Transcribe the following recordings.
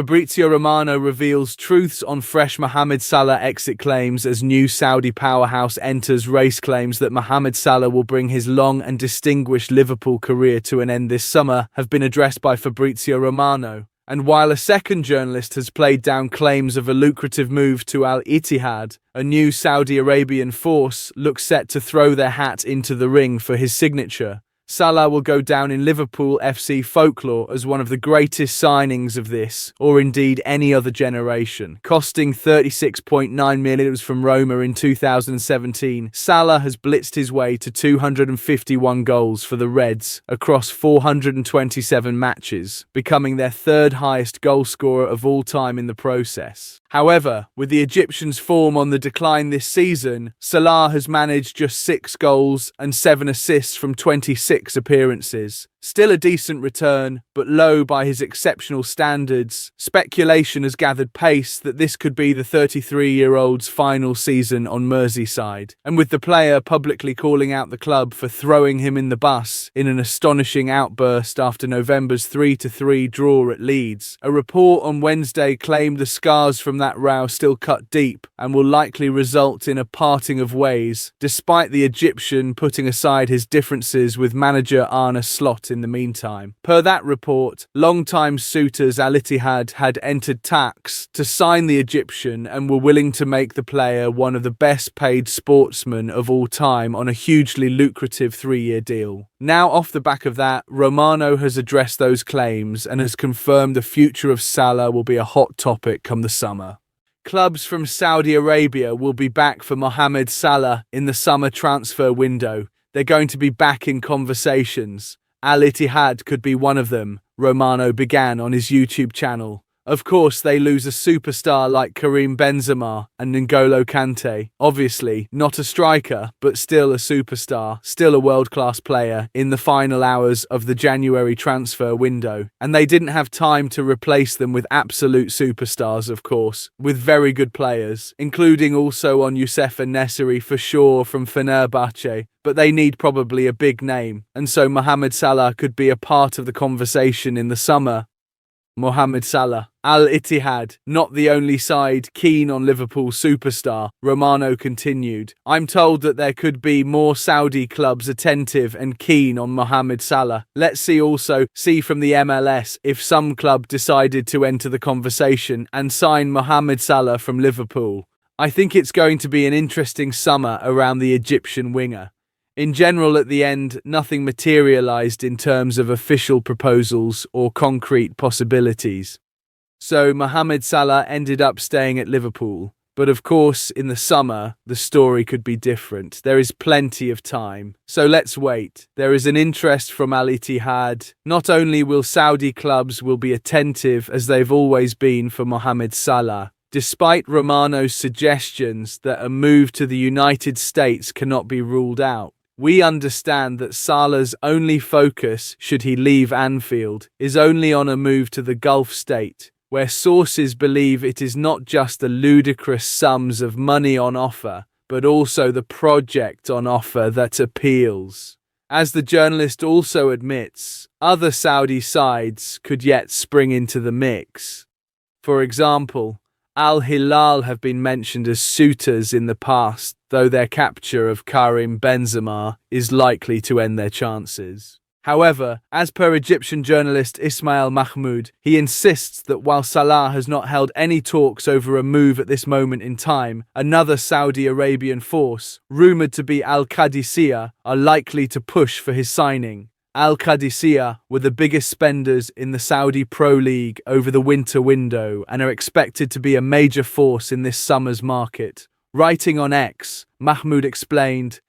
Fabrizio Romano reveals truths on fresh Mohamed Salah exit claims as new Saudi powerhouse enters race. Claims that Mohamed Salah will bring his long and distinguished Liverpool career to an end this summer have been addressed by Fabrizio Romano. And while a second journalist has played down claims of a lucrative move to Al Ittihad, a new Saudi Arabian force looks set to throw their hat into the ring for his signature. Salah will go down in Liverpool FC folklore as one of the greatest signings of this, or indeed any other generation. Costing $36.9 million from Roma in 2017, Salah has blitzed his way to 251 goals for the Reds across 427 matches, becoming their third highest goalscorer of all time in the process. However, with the Egyptians' form on the decline this season, Salah has managed just 6 goals and 7 assists from 26 appearances. Still a decent return, but low by his exceptional standards. Speculation has gathered pace that this could be the 33-year-old's final season on Merseyside, and with the player publicly calling out the club for throwing him in the bus in an astonishing outburst after November's 3-3 draw at Leeds. A report on Wednesday claimed the scars from that row still cut deep and will likely result in a parting of ways, despite the Egyptian putting aside his differences with manager Arne Slot in the meantime. Per that report, longtime suitors Al Ittihad had entered talks to sign the Egyptian and were willing to make the player one of the best paid sportsmen of all time on a hugely lucrative 3-year deal. Now, off the back of that, Romano has addressed those claims and has confirmed the future of Salah will be a hot topic come the summer. Clubs from Saudi Arabia will be back for Mohamed Salah in the summer transfer window. They're going to be back in conversations. Al Ittihad could be one of them, Romano began on his YouTube channel. Of course, they lose a superstar like Karim Benzema and N'Golo Kante. Obviously, not a striker, but still a superstar, still a world-class player in the final hours of the January transfer window. And they didn't have time to replace them with absolute superstars, of course, with very good players, including also on Youssef En-Nesyri for sure from Fenerbahce. But they need probably a big name, and so Mohamed Salah could be a part of the conversation in the summer. Mohamed Salah. Al Ittihad, not the only side keen on Liverpool superstar, Romano continued. I'm told that there could be more Saudi clubs attentive and keen on Mohamed Salah. Let's see from the MLS if some club decided to enter the conversation and sign Mohamed Salah from Liverpool. I think it's going to be an interesting summer around the Egyptian winger. In general, at the end, nothing materialized in terms of official proposals or concrete possibilities. So Mohamed Salah ended up staying at Liverpool. But of course, in the summer, the story could be different. There is plenty of time. So let's wait. There is an interest from Al Ittihad. Not only will Saudi clubs be attentive as they've always been for Mohamed Salah, despite Romano's suggestions that a move to the United States cannot be ruled out. We understand that Salah's only focus, should he leave Anfield, is only on a move to the Gulf state, where sources believe it is not just the ludicrous sums of money on offer, but also the project on offer that appeals. As the journalist also admits, other Saudi sides could yet spring into the mix. For example, Al Hilal have been mentioned as suitors in the past, though their capture of Karim Benzema is likely to end their chances. However, as per Egyptian journalist Ismail Mahmoud, he insists that while Salah has not held any talks over a move at this moment in time, another Saudi Arabian force, rumoured to be Al-Qadisiyah, are likely to push for his signing. Al-Qadisiyah were the biggest spenders in the Saudi Pro League over the winter window and are expected to be a major force in this summer's market. Writing on X, Mahmoud explained,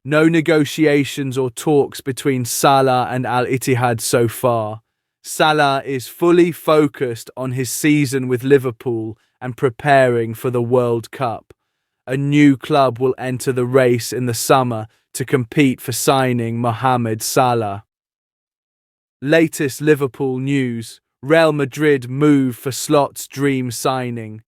"No negotiations or talks between Salah and Al Ittihad so far. Salah is fully focused on his season with Liverpool and preparing for the World Cup. A new club will enter the race in the summer to compete for signing Mohamed Salah." Latest Liverpool news: Real Madrid move for Slot's dream signing.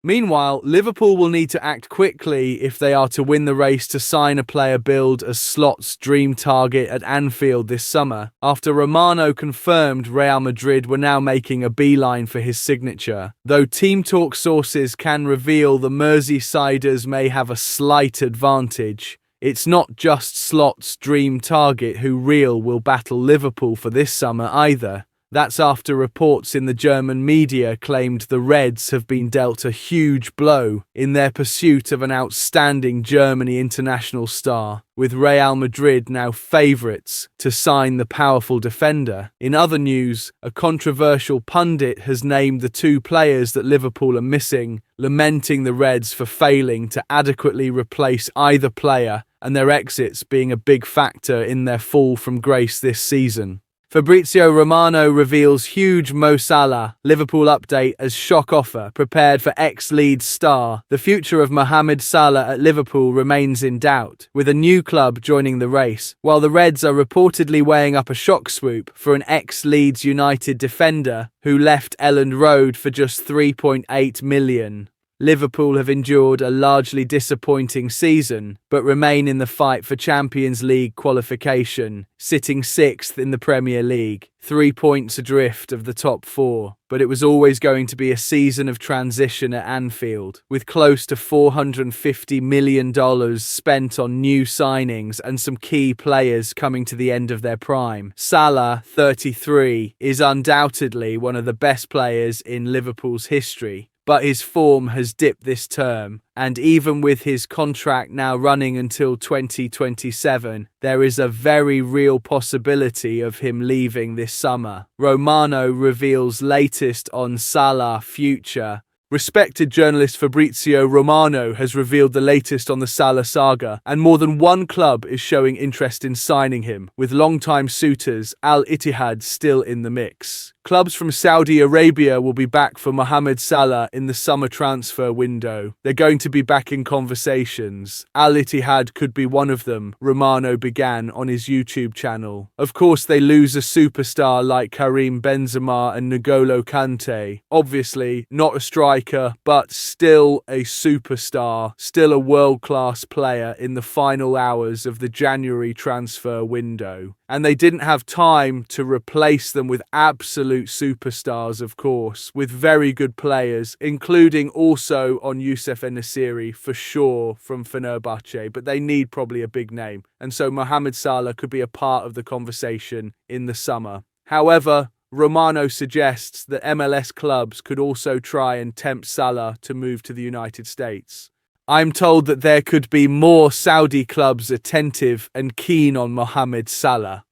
Meanwhile, Liverpool will need to act quickly if they are to win the race to sign a player billed as Slot's dream target at Anfield this summer, after Romano confirmed Real Madrid were now making a beeline for his signature. Though Team Talk sources can reveal the Merseysiders may have a slight advantage, it's not just Slot's dream target who Real will battle Liverpool for this summer either. That's after reports in the German media claimed the Reds have been dealt a huge blow in their pursuit of an outstanding Germany international star, with Real Madrid now favourites to sign the powerful defender. In other news, a controversial pundit has named the two players that Liverpool are missing, lamenting the Reds for failing to adequately replace either player and their exits being a big factor in their fall from grace this season. Fabrizio Romano reveals huge Mo Salah Liverpool update as shock offer prepared for ex-Leeds star. The future of Mohamed Salah at Liverpool remains in doubt, with a new club joining the race, while the Reds are reportedly weighing up a shock swoop for an ex-Leeds United defender who left Elland Road for just £3.8 million. Liverpool have endured a largely disappointing season, but remain in the fight for Champions League qualification, sitting 6th in the Premier League, 3 points adrift of the top 4. But it was always going to be a season of transition at Anfield, with close to $450 million spent on new signings and some key players coming to the end of their prime. Salah, 33, is undoubtedly one of the best players in Liverpool's history, but his form has dipped this term, and even with his contract now running until 2027, there is a very real possibility of him leaving this summer. Romano reveals latest on Salah future. Respected journalist Fabrizio Romano has revealed the latest on the Salah saga, and more than one club is showing interest in signing him, with longtime suitors Al Ittihad still in the mix. Clubs from Saudi Arabia will be back for Mohamed Salah in the summer transfer window. They're going to be back in conversations. Al Ittihad could be one of them, Romano began on his YouTube channel. Of course, they lose a superstar like Karim Benzema and N'Golo Kante. Obviously, not a striker, but still a superstar, still a world-class player in the final hours of the January transfer window. And they didn't have time to replace them with absolute superstars, of course, with very good players, including also on Youssef En-Nesyri for sure from Fenerbahce, but they need probably a big name. And so Mohamed Salah could be a part of the conversation in the summer. However, Romano suggests that MLS clubs could also try and tempt Salah to move to the United States. I'm told that there could be more Saudi clubs attentive and keen on Mohamed Salah.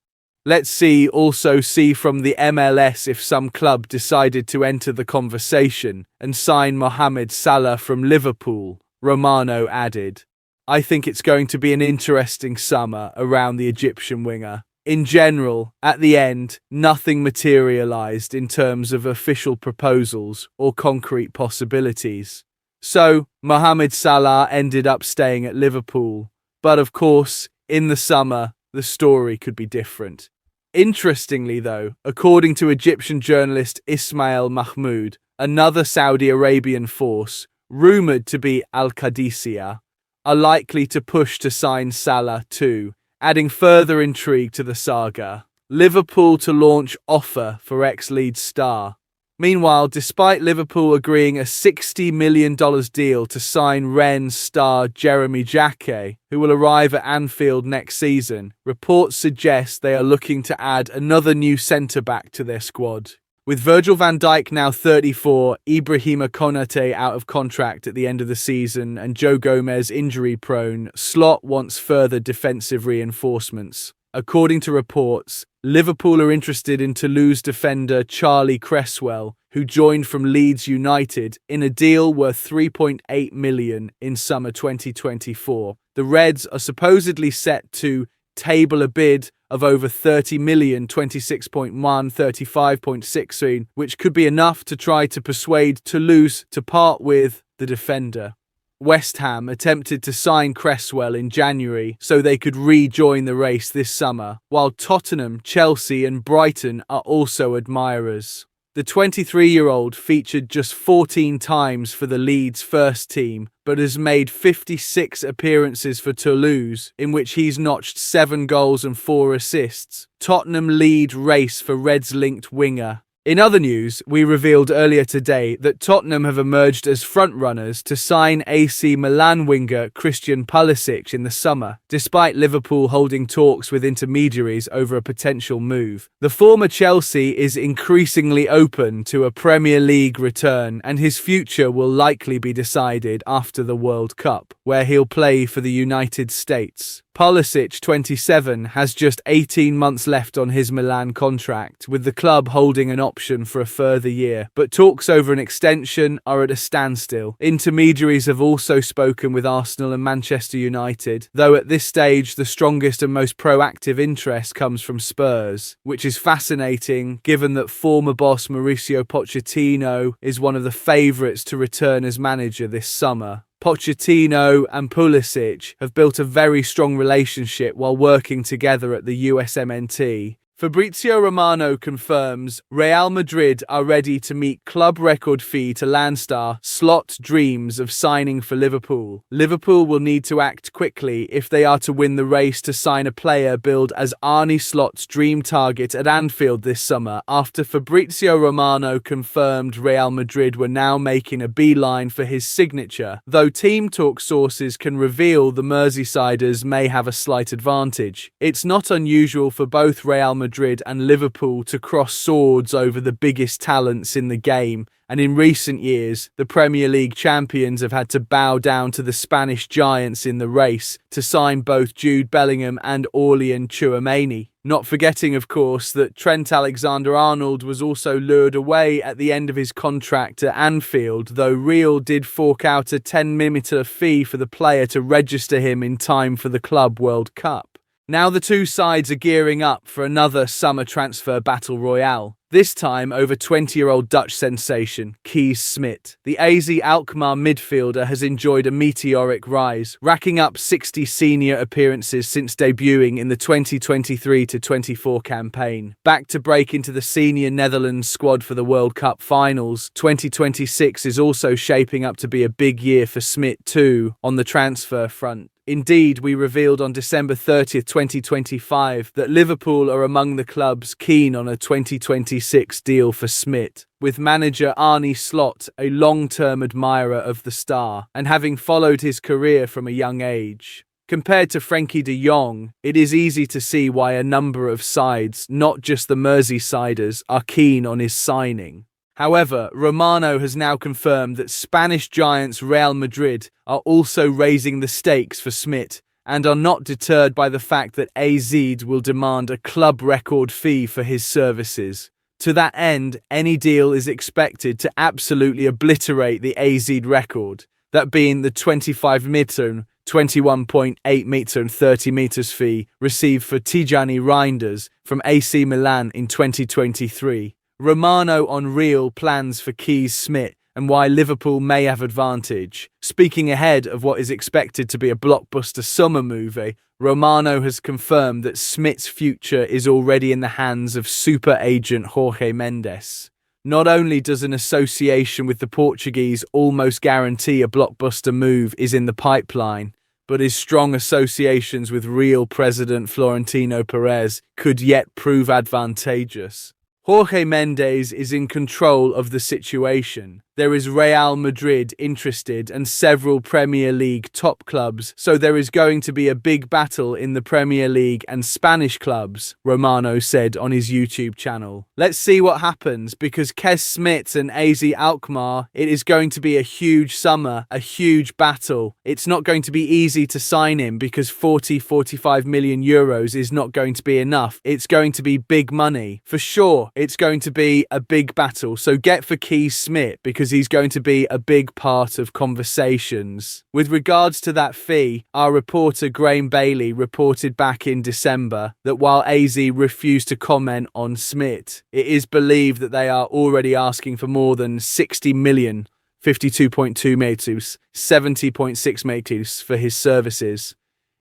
Let's also see from the MLS if some club decided to enter the conversation and sign Mohamed Salah from Liverpool, Romano added. I think it's going to be an interesting summer around the Egyptian winger. In general, at the end, nothing materialised in terms of official proposals or concrete possibilities. So, Mohamed Salah ended up staying at Liverpool. But of course, in the summer, the story could be different. Interestingly though, according to Egyptian journalist Ismail Mahmoud, another Saudi Arabian force, rumoured to be Al-Qadisiyah, are likely to push to sign Salah too, adding further intrigue to the saga. Liverpool to launch offer for ex-Leeds star. Meanwhile, despite Liverpool agreeing a $60 million deal to sign Rennes star Jeremy Jacquet, who will arrive at Anfield next season, reports suggest they are looking to add another new centre-back to their squad. With Virgil van Dijk now 34, Ibrahima Konate out of contract at the end of the season, and Joe Gomez injury-prone, Slot wants further defensive reinforcements. According to reports, Liverpool are interested in Toulouse defender Charlie Cresswell, who joined from Leeds United in a deal worth $3.8 million in summer 2024. The Reds are supposedly set to table a bid of over $30 million, 26.1, 35.16, which could be enough to try to persuade Toulouse to part with the defender. West Ham attempted to sign Cresswell in January so they could rejoin the race this summer, while Tottenham, Chelsea and Brighton are also admirers. The 23-year-old featured just 14 times for the Leeds first team, but has made 56 appearances for Toulouse, in which he's notched 7 goals and 4 assists. Tottenham lead race for Reds-linked winger. In other news, we revealed earlier today that Tottenham have emerged as frontrunners to sign AC Milan winger Christian Pulisic in the summer, despite Liverpool holding talks with intermediaries over a potential move. The former Chelsea is increasingly open to a Premier League return, and his future will likely be decided after the World Cup, where he'll play for the United States. Pulisic, 27, has just 18 months left on his Milan contract, with the club holding an option for a further year, but talks over an extension are at a standstill. Intermediaries have also spoken with Arsenal and Manchester United, though at this stage the strongest and most proactive interest comes from Spurs, which is fascinating given that former boss Mauricio Pochettino is one of the favourites to return as manager this summer. Pochettino and Pulisic have built a very strong relationship while working together at the USMNT. Fabrizio Romano confirms Real Madrid are ready to meet club record fee to Landstar. Slot dreams of signing for Liverpool. Liverpool will need to act quickly if they are to win the race to sign a player billed as Arne Slot's dream target at Anfield this summer, after Fabrizio Romano confirmed Real Madrid were now making a beeline for his signature, though team talk sources can reveal the Merseysiders may have a slight advantage. It's not unusual for both Real Madrid and Liverpool to cross swords over the biggest talents in the game, and in recent years, the Premier League champions have had to bow down to the Spanish giants in the race to sign both Jude Bellingham and Aurelien Tchouameni. Not forgetting, of course, that Trent Alexander-Arnold was also lured away at the end of his contract at Anfield, though Real did fork out a 10 million fee for the player to register him in time for the Club World Cup. Now the two sides are gearing up for another summer transfer battle royale, this time over 20-year-old Dutch sensation Kees Smit. The AZ Alkmaar midfielder has enjoyed a meteoric rise, racking up 60 senior appearances since debuting in the 2023-24 campaign. Back to break into the senior Netherlands squad for the World Cup finals, 2026 is also shaping up to be a big year for Smit too on the transfer front. Indeed, we revealed on December 30th, 2025, that Liverpool are among the clubs keen on a 2026 deal for Smit, with manager Arne Slot a long-term admirer of the star, and having followed his career from a young age. Compared to Frenkie de Jong, it is easy to see why a number of sides, not just the Merseysiders, are keen on his signing. However, Romano has now confirmed that Spanish giants Real Madrid are also raising the stakes for Smit and are not deterred by the fact that AZ will demand a club record fee for his services. To that end, any deal is expected to absolutely obliterate the AZ record, that being the 25 million, 21.8 metre and 30 metres fee received for Tijani Reinders from AC Milan in 2023. Romano on Real plans for Kees Smit and why Liverpool may have advantage. Speaking ahead of what is expected to be a blockbuster summer movie, Romano has confirmed that Smit's future is already in the hands of super agent Jorge Mendes. Not only does an association with the Portuguese almost guarantee a blockbuster move is in the pipeline, but his strong associations with Real president Florentino Perez could yet prove advantageous. Jorge Mendes is in control of the situation. There is Real Madrid interested and several Premier League top clubs, so there is going to be a big battle in the Premier League and Spanish clubs, Romano said on his YouTube channel. Let's see what happens, because Kees Smit and AZ Alkmaar, it is going to be a huge summer, a huge battle. It's not going to be easy to sign him because 45 million euros is not going to be enough. It's going to be big money. For sure, it's going to be a big battle, so get for Kees Smit because he's going to be a big part of conversations. With regards to that fee, our reporter Graham Bailey reported back in December that while AZ refused to comment on Smit, it is believed that they are already asking for more than 60 million, 52.2 metus, 70.6 metus for his services.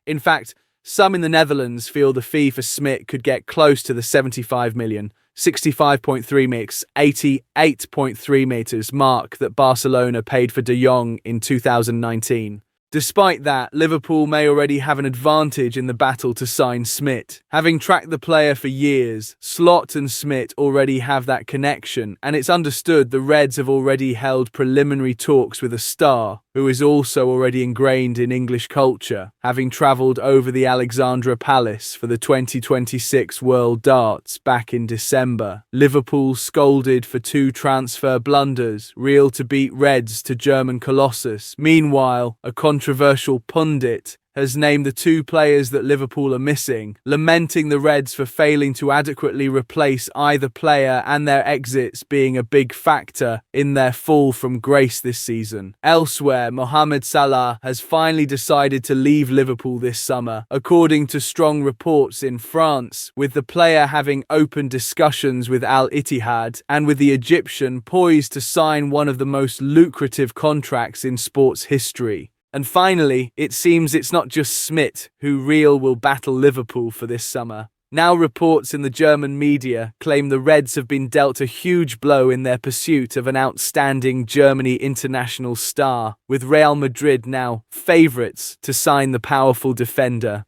In fact, some in the Netherlands feel the fee for Smit could get close to the 75 million, 65.3 meters, 88.3 meters mark that Barcelona paid for De Jong in 2019. Despite that, Liverpool may already have an advantage in the battle to sign Smit. Having tracked the player for years, Slot and Smit already have that connection, and it's understood the Reds have already held preliminary talks with a star, who is also already ingrained in English culture, having travelled over the Alexandra Palace for the 2026 World Darts back in December. Liverpool scolded for 2 transfer blunders, Real to beat Reds to German Colossus. Meanwhile, a controversial pundit has named the 2 players that Liverpool are missing, lamenting the Reds for failing to adequately replace either player and their exits being a big factor in their fall from grace this season. Elsewhere, Mohamed Salah has finally decided to leave Liverpool this summer, according to strong reports in France, with the player having open discussions with Al Ittihad and with the Egyptian poised to sign one of the most lucrative contracts in sports history. And finally, it seems it's not just Smit who Real will battle Liverpool for this summer. Now reports in the German media claim the Reds have been dealt a huge blow in their pursuit of an outstanding Germany international star, with Real Madrid now favourites to sign the powerful defender.